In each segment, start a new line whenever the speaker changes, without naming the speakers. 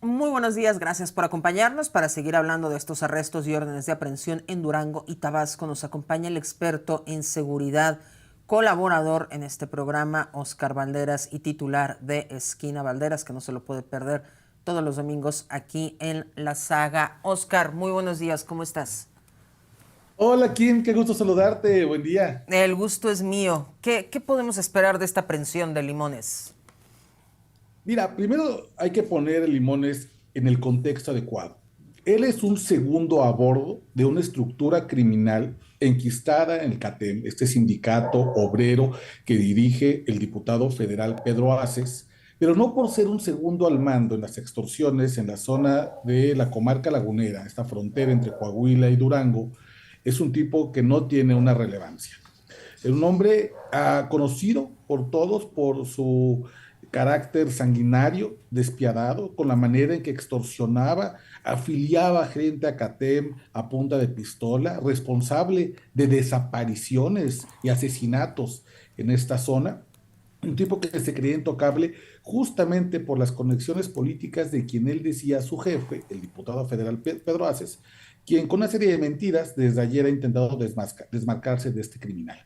Muy buenos días, gracias por acompañarnos para seguir hablando de estos arrestos y órdenes de aprehensión en Durango y Tabasco. Nos acompaña el experto en seguridad, colaborador en este programa, Oscar Valderas, y titular de Esquina Valderas, que no se lo puede perder todos los domingos aquí en La Saga. Oscar, muy buenos días, ¿cómo estás?
Hola Kim, qué gusto saludarte, buen día.
El gusto es mío. ¿Qué podemos esperar de esta aprehensión de Limones?
Mira, primero hay que poner el Limones en el contexto adecuado. Él es un segundo a bordo de una estructura criminal enquistada en el CATEM, este sindicato obrero que dirige el diputado federal Pedro Aces, pero no por ser un segundo al mando en las extorsiones en la zona de la comarca lagunera, esta frontera entre Coahuila y Durango, es un tipo que no tiene una relevancia. Es un hombre conocido por todos por su carácter sanguinario, despiadado, con la manera en que extorsionaba, afiliaba gente a CATEM a punta de pistola, responsable de desapariciones y asesinatos en esta zona. Un tipo que se creía intocable justamente por las conexiones políticas de quien él decía su jefe, el diputado federal Pedro Aces, quien con una serie de mentiras desde ayer ha intentado desmarcarse de este criminal.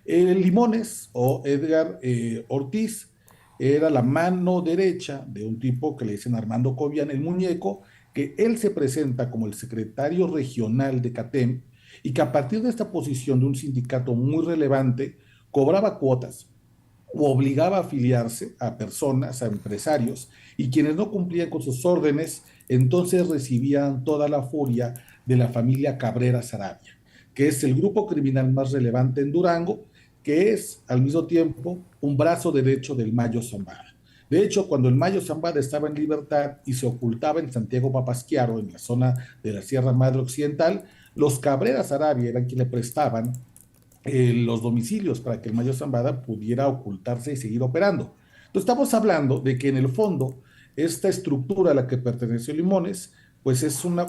Limones o Edgar Ortiz era la mano derecha de un tipo que le dicen Armando Cobian, el muñeco, que él se presenta como el secretario regional de CATEM y que a partir de esta posición de un sindicato muy relevante cobraba cuotas o obligaba a afiliarse a personas, a empresarios, y quienes no cumplían con sus órdenes, entonces recibían toda la furia de la familia Cabrera Sarabia, que es el grupo criminal más relevante en Durango, que es al mismo tiempo un brazo derecho del Mayo Zambada. De hecho, cuando el Mayo Zambada estaba en libertad y se ocultaba en Santiago Papasquiaro, en la zona de la Sierra Madre Occidental, los Cabrera Sarabia eran quienes le prestaban los domicilios para que el Mayo Zambada pudiera ocultarse y seguir operando. Entonces estamos hablando de que en el fondo esta estructura a la que perteneció Limones, pues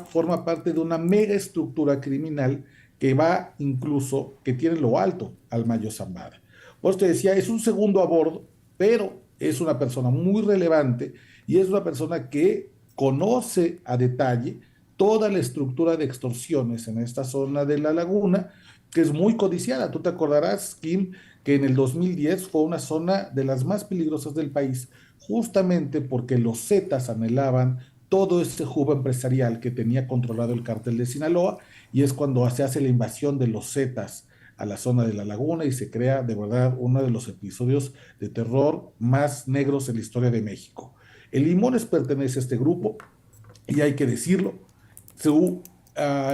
forma parte de una mega estructura criminal que va incluso, que tiene lo alto al Mayo Zambada. Por te decía, es un segundo a bordo, pero es una persona muy relevante y es una persona que conoce a detalle toda la estructura de extorsiones en esta zona de la laguna, que es muy codiciada. Tú te acordarás, Kim, que en el 2010 fue una zona de las más peligrosas del país, justamente porque los Zetas anhelaban todo ese jugo empresarial que tenía controlado el cártel de Sinaloa, y es cuando se hace la invasión de los Zetas a la zona de la laguna y se crea de verdad uno de los episodios de terror más negros en la historia de México. El Limones pertenece a este grupo y hay que decirlo, su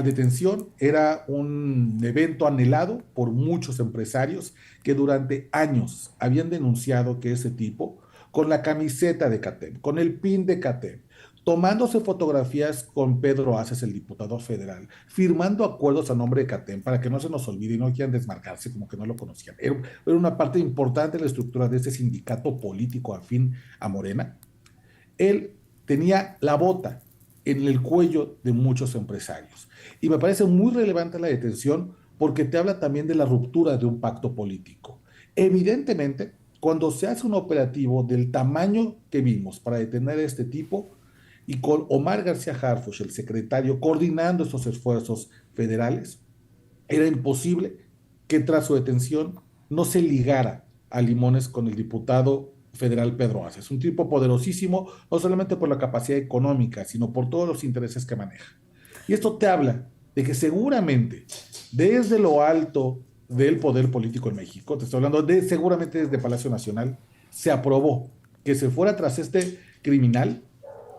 detención era un evento anhelado por muchos empresarios que durante años habían denunciado que ese tipo, con la camiseta de CATEM, con el pin de CATEM, tomándose fotografías con Pedro Aces, el diputado federal, firmando acuerdos a nombre de CATEM para que no se nos olvide y no quieran desmarcarse como que no lo conocían. Era una parte importante de la estructura de este sindicato político afín a Morena. Él tenía la bota en el cuello de muchos empresarios. Y me parece muy relevante la detención porque te habla también de la ruptura de un pacto político. Evidentemente, cuando se hace un operativo del tamaño que vimos para detener a este tipo, y con Omar García Harfuch, el secretario, coordinando estos esfuerzos federales, era imposible que tras su detención no se ligara a Limones con el diputado federal Pedro Aces. Es un tipo poderosísimo, no solamente por la capacidad económica, sino por todos los intereses que maneja. Y esto te habla de que seguramente desde lo alto del poder político en México, te estoy hablando de seguramente desde Palacio Nacional, se aprobó que se fuera tras este criminal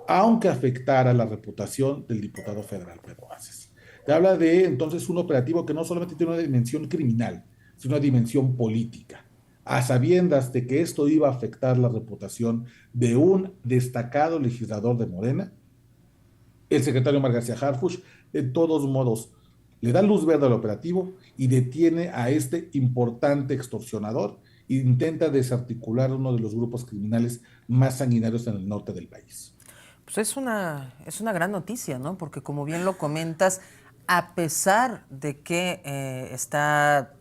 aunque afectara la reputación del diputado federal Pedro Aces. Te habla de entonces un operativo que no solamente tiene una dimensión criminal, sino una dimensión política, a sabiendas de que esto iba a afectar la reputación de un destacado legislador de Morena. El secretario Omar García Harfuch, de todos modos, le da luz verde al operativo y detiene a este importante extorsionador e intenta desarticular uno de los grupos criminales más sanguinarios en el norte del país.
Pues es una gran noticia, ¿no? Porque como bien lo comentas, a pesar de que está,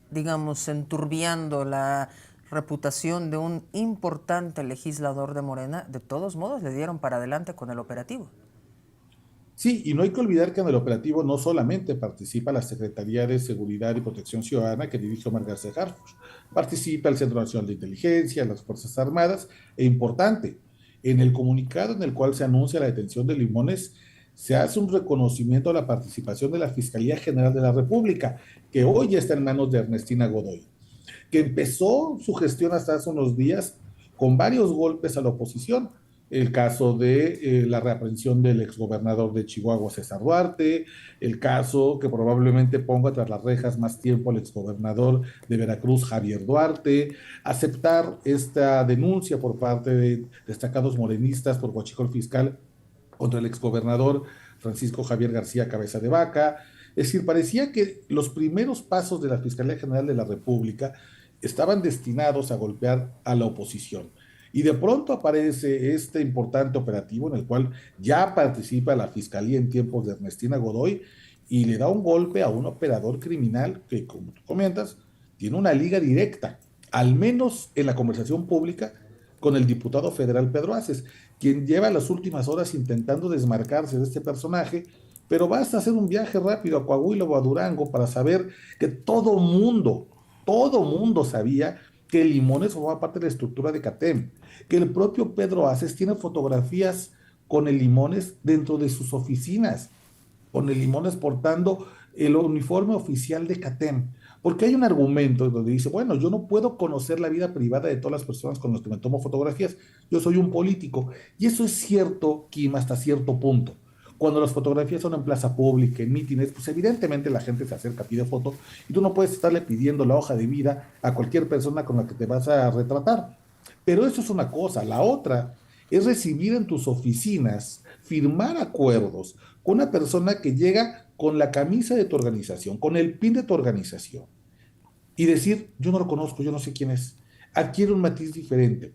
digamos, enturbiando reputación de un importante legislador de Morena, de todos modos le dieron para adelante con el operativo.
Sí, y no hay que olvidar que en el operativo no solamente participa la Secretaría de Seguridad y Protección Ciudadana que dirige Omar García Harfuch, participa el Centro Nacional de Inteligencia, las Fuerzas Armadas, e importante, en el comunicado en el cual se anuncia la detención de Limones, se hace un reconocimiento a la participación de la Fiscalía General de la República, que hoy ya está en manos de Ernestina Godoy, que empezó su gestión hasta hace unos días con varios golpes a la oposición. El caso de la reaprensión del exgobernador de Chihuahua, César Duarte, el caso que probablemente ponga tras las rejas más tiempo al exgobernador de Veracruz, Javier Duarte, aceptar esta denuncia por parte de destacados morenistas por huachicol fiscal contra el exgobernador Francisco Javier García Cabeza de Vaca. Es decir, parecía que los primeros pasos de la Fiscalía General de la República estaban destinados a golpear a la oposición. Y de pronto aparece este importante operativo en el cual ya participa la Fiscalía en tiempos de Ernestina Godoy y le da un golpe a un operador criminal que, como tú comentas, tiene una liga directa, al menos en la conversación pública, con el diputado federal Pedro Aces, quien lleva las últimas horas intentando desmarcarse de este personaje, pero basta hacer un viaje rápido a Coahuila o a Durango para saber que todo mundo sabía que Limones formaba parte de la estructura de CATEM, que el propio Pedro Aces tiene fotografías con el Limones dentro de sus oficinas, con el Limones portando el uniforme oficial de CATEM, porque hay un argumento donde dice, bueno, yo no puedo conocer la vida privada de todas las personas con las que me tomo fotografías, yo soy un político, y eso es cierto, Kim, hasta cierto punto. Cuando las fotografías son en plaza pública, en mítines, pues evidentemente la gente se acerca, pide foto, y tú no puedes estarle pidiendo la hoja de vida a cualquier persona con la que te vas a retratar. Pero eso es una cosa. La otra es recibir en tus oficinas, firmar acuerdos con una persona que llega con la camisa de tu organización, con el pin de tu organización, y decir, yo no lo conozco, yo no sé quién es. Adquiere un matiz diferente.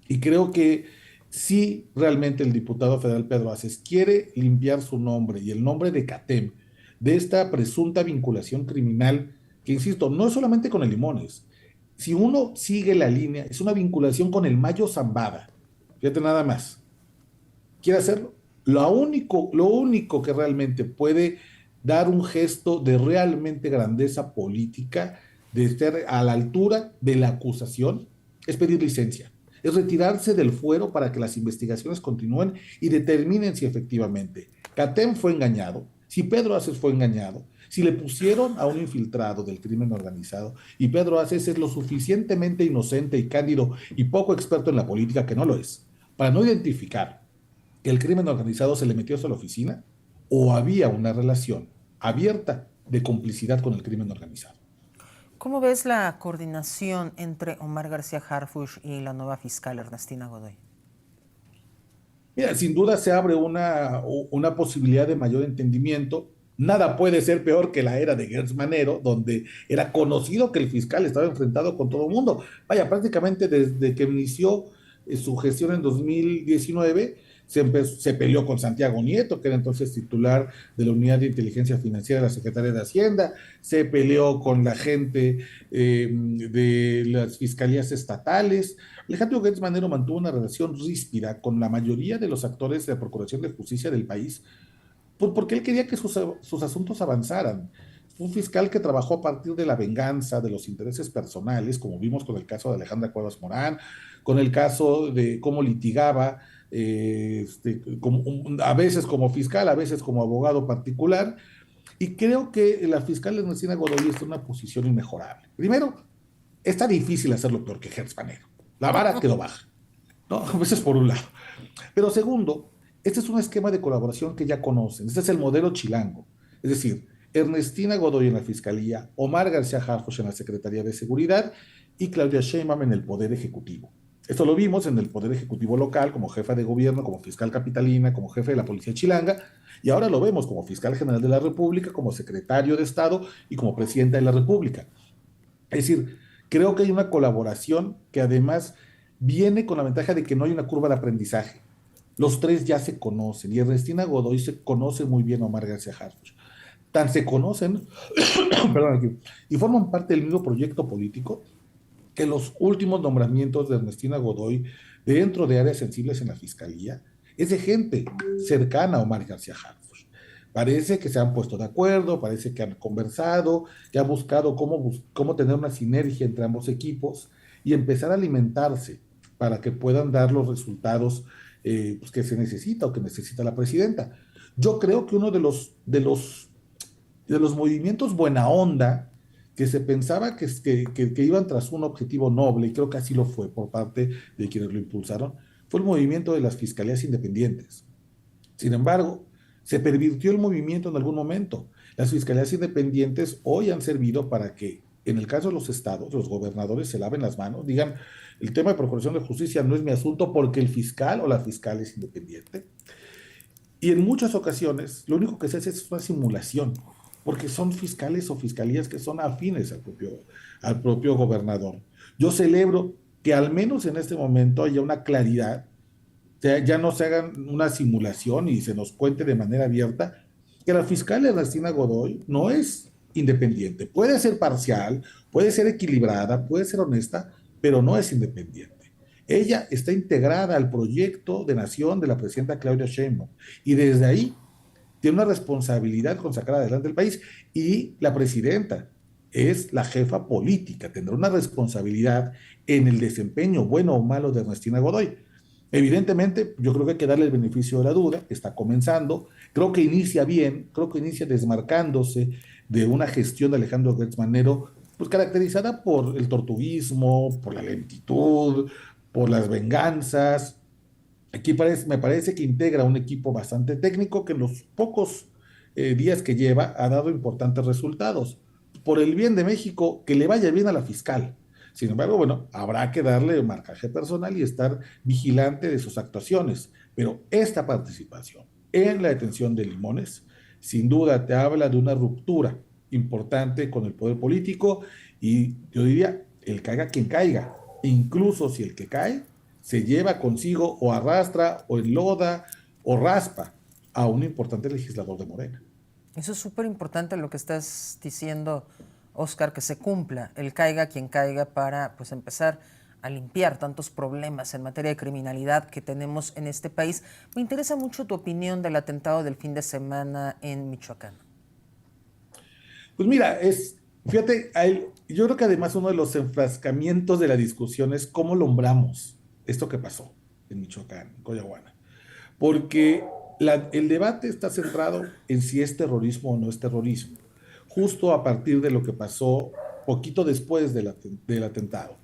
Y creo que si realmente el diputado federal Pedro Aces quiere limpiar su nombre y el nombre de CATEM de esta presunta vinculación criminal, que insisto, no es solamente con el Limones. Si uno sigue la línea, es una vinculación con el Mayo Zambada. Fíjate nada más. ¿Quiere hacerlo? Lo único que realmente puede dar un gesto de realmente grandeza política, de estar a la altura de la acusación, es pedir licencia, es retirarse del fuero para que las investigaciones continúen y determinen si efectivamente CATEM fue engañado, si Pedro Aces fue engañado, si le pusieron a un infiltrado del crimen organizado y Pedro Aces es lo suficientemente inocente y cándido y poco experto en la política, que no lo es, para no identificar que el crimen organizado se le metió a la oficina o había una relación abierta de complicidad con el crimen organizado.
¿Cómo ves la coordinación entre Omar García Harfuch y la nueva fiscal Ernestina Godoy?
Mira, sin duda se abre una posibilidad de mayor entendimiento. Nada puede ser peor que la era de Gertz Manero, donde era conocido que el fiscal estaba enfrentado con todo el mundo. Vaya, prácticamente desde que inició su gestión en 2019, se peleó con Santiago Nieto, que era entonces titular de la Unidad de Inteligencia Financiera de la Secretaría de Hacienda, se peleó con la gente de las fiscalías estatales. Alejandro Gertz Manero mantuvo una relación ríspida con la mayoría de los actores de la Procuración de Justicia del país, porque él quería que sus asuntos avanzaran. Fue un fiscal que trabajó a partir de la venganza, de los intereses personales, como vimos con el caso de Alejandra Cuevas Morán, con el caso de cómo litigaba, a veces como fiscal, a veces como abogado particular, y creo que la fiscal Ernestina Godoy está en una posición inmejorable. Primero, está difícil hacerlo peor que Gertz Manero. La vara quedó baja, ¿no? Eso es por un lado. Pero segundo, este es un esquema de colaboración que ya conocen. Este es el modelo chilango. Es decir, Ernestina Godoy en la Fiscalía, Omar García Harfuch en la Secretaría de Seguridad y Claudia Sheinbaum en el Poder Ejecutivo. Esto lo vimos en el Poder Ejecutivo local, como jefa de gobierno, como fiscal capitalina, como jefe de la Policía Chilanga, y ahora lo vemos como fiscal general de la República, como secretario de Estado y como presidenta de la República. Es decir, creo que hay una colaboración que además viene con la ventaja de que no hay una curva de aprendizaje. Los tres ya se conocen y Ernestina Godoy se conoce muy bien a Omar García Harfuch. Tan se conocen, perdón, y forman parte del mismo proyecto político que los últimos nombramientos de Ernestina Godoy dentro de áreas sensibles en la Fiscalía es de gente cercana a Omar García Harfuch. Parece que se han puesto de acuerdo, parece que han conversado, que han buscado cómo tener una sinergia entre ambos equipos y empezar a alimentarse para que puedan dar los resultados pues que se necesita o que necesita la presidenta. Yo creo que uno de los movimientos buena onda que se pensaba que iban tras un objetivo noble, y creo que así lo fue por parte de quienes lo impulsaron, fue el movimiento de las fiscalías independientes. Sin embargo, se pervirtió el movimiento en algún momento. Las fiscalías independientes hoy han servido para que, en el caso de los estados, los gobernadores se laven las manos, digan, el tema de procuración de justicia no es mi asunto porque el fiscal o la fiscal es independiente. Y en muchas ocasiones lo único que se hace es una simulación, porque son fiscales o fiscalías que son afines al propio gobernador. Yo celebro que al menos en este momento haya una claridad, ya no se hagan una simulación y se nos cuente de manera abierta que la fiscal Ernestina Godoy no es independiente. Puede ser parcial, puede ser equilibrada, puede ser honesta, pero no es independiente. Ella está integrada al proyecto de nación de la presidenta Claudia Sheinbaum y desde ahí tiene una responsabilidad con sacar adelante el país y la presidenta es la jefa política, tendrá una responsabilidad en el desempeño bueno o malo de Ernestina Godoy. Evidentemente, yo creo que hay que darle el beneficio de la duda, está comenzando, creo que inicia bien, creo que inicia desmarcándose de una gestión de Alejandro Gertz Manero, pues caracterizada por el tortuguismo, por la lentitud, por las venganzas. Aquí me parece que integra un equipo bastante técnico que en los pocos días que lleva ha dado importantes resultados. Por el bien de México, que le vaya bien a la fiscal. Sin embargo, bueno, habrá que darle marcaje personal y estar vigilante de sus actuaciones. Pero esta participación en la detención de Limones, sin duda te habla de una ruptura importante con el poder político y yo diría, el caiga quien caiga, incluso si el que cae se lleva consigo o arrastra o enloda o raspa a un importante legislador de Morena.
Eso es súper importante lo que estás diciendo, Oscar, que se cumpla el caiga quien caiga para pues empezar a limpiar tantos problemas en materia de criminalidad que tenemos en este país. Me interesa mucho tu opinión del atentado del fin de semana en Michoacán.
Pues mira, fíjate, yo creo que además uno de los enfrascamientos de la discusión es cómo nombramos esto que pasó en Michoacán, en Coyahuana. Porque el debate está centrado en si es terrorismo o no es terrorismo, justo a partir de lo que pasó poquito después del atentado,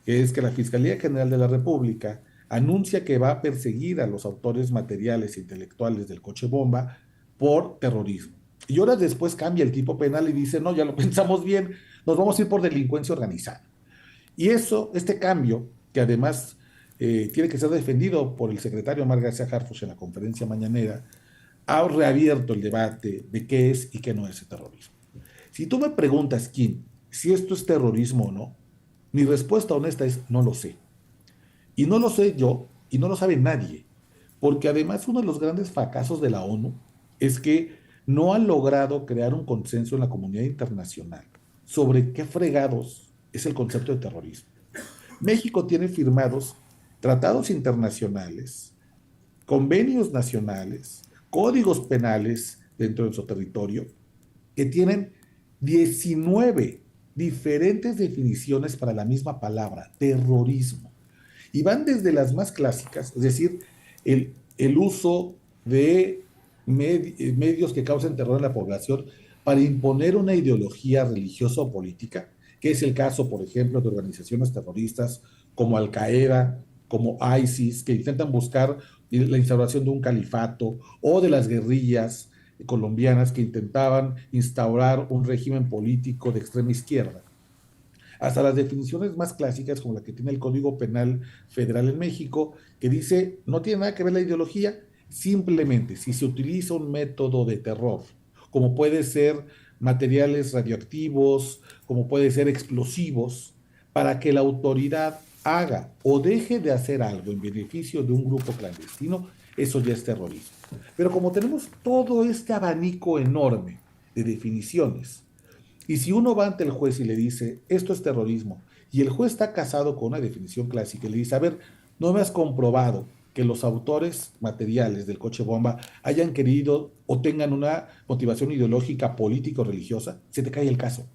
que es que la Fiscalía General de la República anuncia que va a perseguir a los autores materiales e intelectuales del coche bomba por terrorismo. Y horas después cambia el tipo penal y dice, no, ya lo pensamos bien, nos vamos a ir por delincuencia organizada. Y este cambio, que además tiene que ser defendido por el secretario Omar García Harfuch en la conferencia mañanera, ha reabierto el debate de qué es y qué no es el terrorismo. Si tú me preguntas, Kim, si esto es terrorismo o no, mi respuesta honesta es no lo sé. Y no lo sé yo y no lo sabe nadie, porque además uno de los grandes fracasos de la ONU es que no han logrado crear un consenso en la comunidad internacional sobre qué fregados es el concepto de terrorismo. México tiene firmados tratados internacionales, convenios nacionales, códigos penales dentro de su territorio, que tienen 19 diferentes definiciones para la misma palabra, terrorismo. Y van desde las más clásicas, es decir, el uso de medios que causen terror en la población para imponer una ideología religiosa o política, que es el caso, por ejemplo, de organizaciones terroristas como Al Qaeda, como ISIS, que intentan buscar la instauración de un califato, o de las guerrillas colombianas que intentaban instaurar un régimen político de extrema izquierda, hasta las definiciones más clásicas como la que tiene el Código Penal Federal en México, que dice, no tiene nada que ver la ideología, simplemente si se utiliza un método de terror, como puede ser materiales radioactivos, como puede ser explosivos, para que la autoridad haga o deje de hacer algo en beneficio de un grupo clandestino, eso ya es terrorismo. Pero como tenemos todo este abanico enorme de definiciones, y si uno va ante el juez y le dice, esto es terrorismo, Y el juez está casado con una definición clásica y le dice, a ver, no me has comprobado que los autores materiales del coche bomba hayan querido o tengan una motivación ideológica, política o religiosa, se te cae el caso.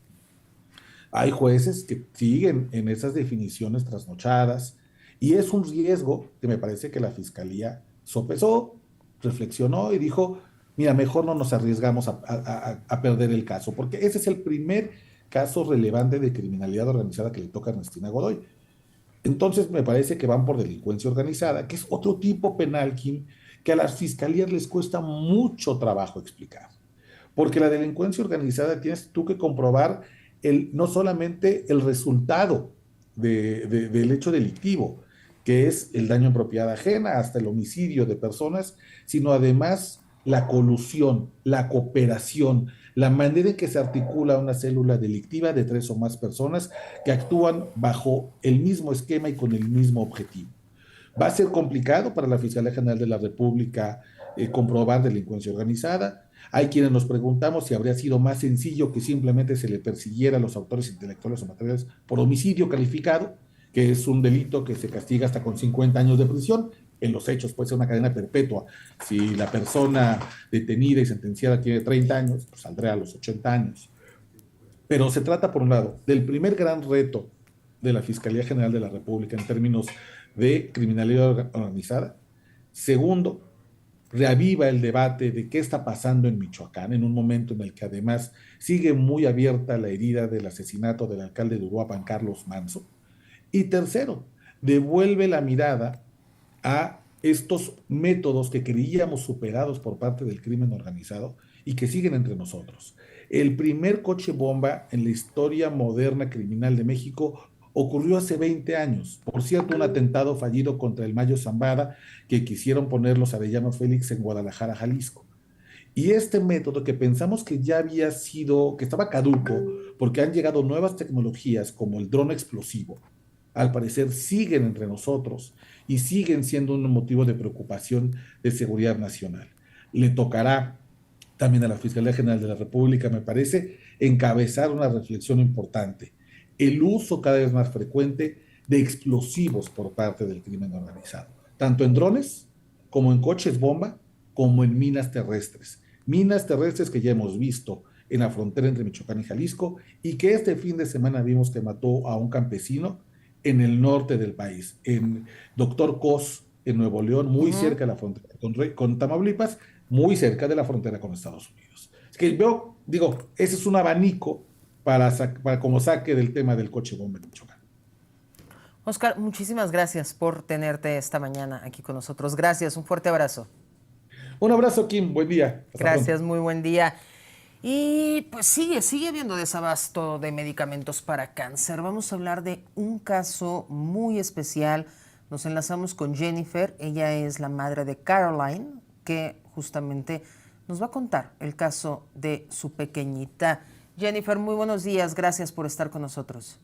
Hay jueces que siguen en esas definiciones trasnochadas y es un riesgo que me parece que la fiscalía sopesó, reflexionó y dijo, mira, mejor no nos arriesgamos a perder el caso, porque ese es el primer caso relevante de criminalidad organizada que le toca a Ernestina Godoy. Entonces me parece que van por delincuencia organizada, que es otro tipo penal, Kim, que a las fiscalías les cuesta mucho trabajo explicar. Porque la delincuencia organizada tienes tú que comprobar no solamente el resultado del hecho delictivo, que es el daño en propiedad ajena, hasta el homicidio de personas, sino además la colusión, la cooperación, la manera en que se articula una célula delictiva de 3 o más personas que actúan bajo el mismo esquema y con el mismo objetivo. Va a ser complicado para la Fiscalía General de la República comprobar delincuencia organizada. Hay quienes nos preguntamos si habría sido más sencillo que simplemente se le persiguiera a los autores intelectuales o materiales por homicidio calificado, que es un delito que se castiga hasta con 50 años de prisión. En los hechos puede ser una cadena perpetua. Si la persona detenida y sentenciada tiene 30 años, pues saldrá a los 80 años. Pero se trata, por un lado, del primer gran reto de la Fiscalía General de la República en términos de criminalidad organizada. Segundo, reaviva el debate de qué está pasando en Michoacán, en un momento en el que además sigue muy abierta la herida del asesinato del alcalde de Uruapan, Carlos Manso. Y tercero, devuelve la mirada a estos métodos que creíamos superados por parte del crimen organizado y que siguen entre nosotros. El primer coche bomba en la historia moderna criminal de México ocurrió hace 20 años. Por cierto, un atentado fallido contra el Mayo Zambada que quisieron poner los Arellano Félix en Guadalajara, Jalisco. Y este método que pensamos que ya había sido, que estaba caduco, porque han llegado nuevas tecnologías como el dron explosivo, al parecer siguen entre nosotros y siguen siendo un motivo de preocupación de seguridad nacional. Le tocará también a la Fiscalía General de la República, me parece, encabezar una reflexión importante. El uso cada vez más frecuente de explosivos por parte del crimen organizado, tanto en drones como en coches bomba, como en minas terrestres. Minas terrestres que ya hemos visto en la frontera entre Michoacán y Jalisco y que este fin de semana vimos que mató a un campesino en el norte del país, en Doctor Cos, en Nuevo León, muy cerca de la frontera con Tamaulipas, muy cerca de la frontera con Estados Unidos. Es que yo digo, ese es un abanico para como saque del tema del coche bomba en Michoacán.
Oscar, muchísimas gracias por tenerte esta mañana aquí con nosotros. Gracias, un fuerte abrazo.
Un abrazo, Kim, buen día.
Hasta gracias, pronto. Muy buen día. Y pues sigue habiendo desabasto de medicamentos para cáncer. Vamos a hablar de un caso muy especial. Nos enlazamos con Jennifer. Ella es la madre de Caroline, que justamente nos va a contar el caso de su pequeñita. Jennifer, muy buenos días. Gracias por estar con nosotros.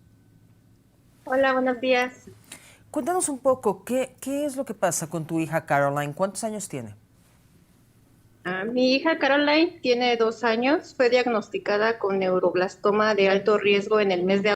Hola, buenos días.
Cuéntanos un poco, ¿qué es lo que pasa con tu hija Caroline? ¿Cuántos años tiene?
Mi hija Caroline tiene 2 años. Fue diagnosticada con neuroblastoma de alto riesgo en el mes de